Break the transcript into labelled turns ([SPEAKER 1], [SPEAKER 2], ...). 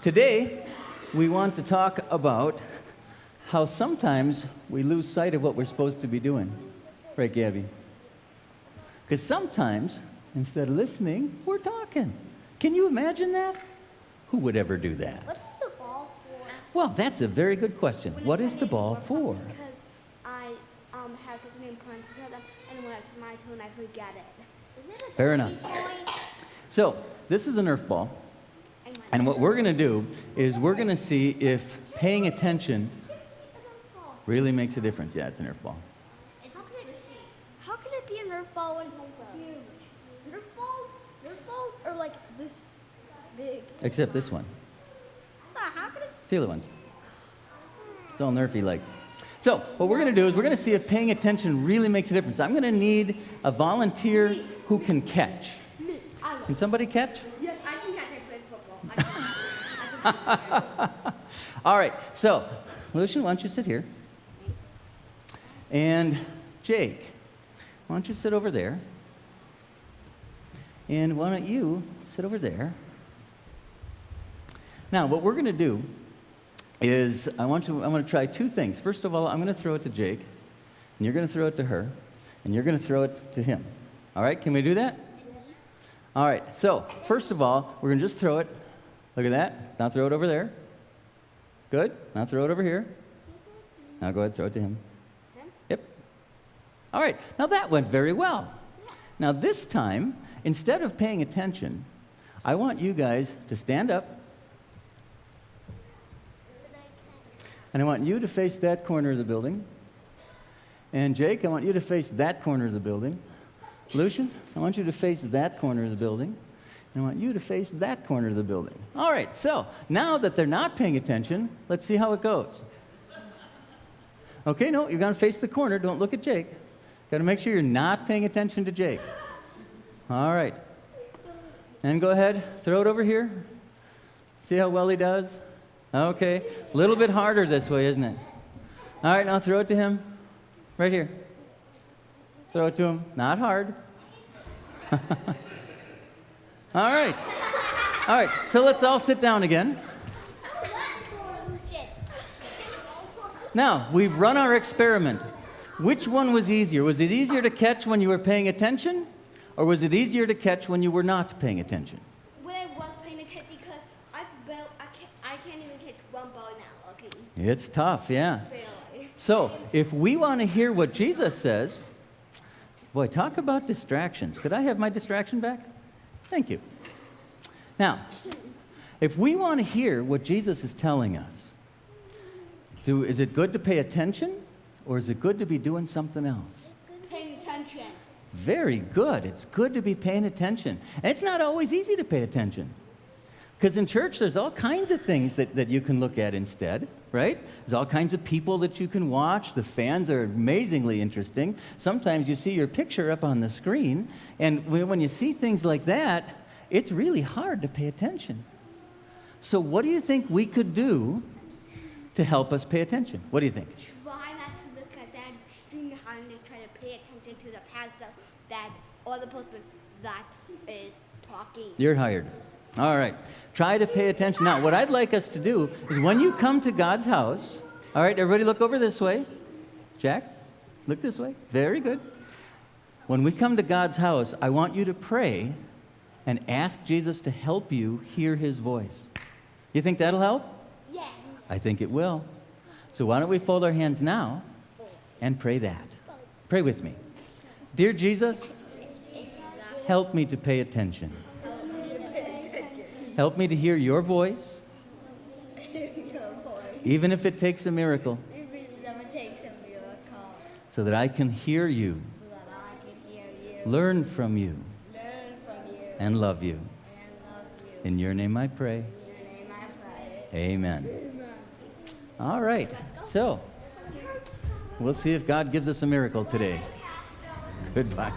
[SPEAKER 1] Today, we want to talk about how sometimes we lose sight of what we're supposed to be doing. Right, Gabby? Because sometimes, instead of listening, we're talking. Can you imagine that? Who would ever do that?
[SPEAKER 2] What's the ball for?
[SPEAKER 1] Well, that's a very good question. What is the ball for?
[SPEAKER 2] Because I have something important to tell them, and when it's my turn, I forget it. Is it a
[SPEAKER 1] Fair enough. So, this is a Nerf ball. And what we're going to do is we're going to see if paying attention really makes a difference. Yeah, it's a Nerf ball.
[SPEAKER 2] How can it be a Nerf ball when it's huge? Nerf balls are like this big.
[SPEAKER 1] Except this one.
[SPEAKER 2] How can it?
[SPEAKER 1] Feel the ones. It's all Nerfy-like. So, what we're going to do is we're going to see if paying attention really makes a difference. I'm going to need a volunteer who can catch.
[SPEAKER 2] Me. I will.
[SPEAKER 1] Can somebody catch?
[SPEAKER 2] Yes, I can catch. I play football.
[SPEAKER 1] All right, so, Lucian, why don't you sit here? And Jake, why don't you sit over there? And why don't you sit over there? Now, what we're going to do is I want to try two things. First of all, I'm going to throw it to Jake, and you're going to throw it to her, and you're going to throw it to him. All right, can we do that? All right, so first of all, we're going to just throw it. Look at that. Now throw it over there. Good. Now throw it over here. Now go ahead, throw it to him. Yep. All right, now that went very well. Now this time, instead of paying attention, I want you guys to stand up. And I want you to face that corner of the building. And Jake, I want you to face that corner of the building. Lucian, I want you to face that corner of the building. And I want you to face that corner of the building. All right, so now that they're not paying attention, let's see how it goes. Okay, no, you're going to face the corner. Don't look at Jake. Got to make sure you're not paying attention to Jake. All right. And go ahead, throw it over here. See how well he does? Okay, a little bit harder this way, isn't it? All right, now throw it to him. Right here. Throw it to him. Not hard. All right. All right, so let's all sit down again. Now, we've run our experiment. Which one was easier? Was it easier to catch when you were paying attention? Or was it easier to catch when you were not paying attention?
[SPEAKER 2] When I was paying attention, because I can't even catch one ball now, okay?
[SPEAKER 1] It's tough, yeah.
[SPEAKER 2] Really.
[SPEAKER 1] So, if we want to hear what Jesus says, boy, talk about distractions. Could I have my distraction back? Thank you. Now, if we want to hear what Jesus is telling us, is it good to pay attention, or is it good to be doing something else?
[SPEAKER 2] Paying attention.
[SPEAKER 1] Very good. It's good to be paying attention. And it's not always easy to pay attention. Because in church, there's all kinds of things that you can look at instead, right? There's all kinds of people that you can watch. The fans are amazingly interesting. Sometimes you see your picture up on the screen, and when you see things like that, it's really hard to pay attention. So what do you think we could do to help us pay attention? What do you think?
[SPEAKER 2] Try not to look at that screen behind and try to pay attention to the pastor or the person that is talking.
[SPEAKER 1] You're hired. All right. Try to pay attention. Now, what I'd like us to do is when you come to God's house, all right, everybody look over this way. Jack, look this way. Very good. When we come to God's house, I want you to pray and ask Jesus to help you hear his voice. You think that'll help?
[SPEAKER 2] Yeah.
[SPEAKER 1] I think it will. So why don't we fold our hands now and pray that. Pray with me. Dear Jesus, help me to pay attention. Help me to hear your voice, even if it takes a miracle, so that I can hear you, learn from you, and love you. In your name I pray. Amen. All right, so we'll see if God gives us a miracle today. Goodbye.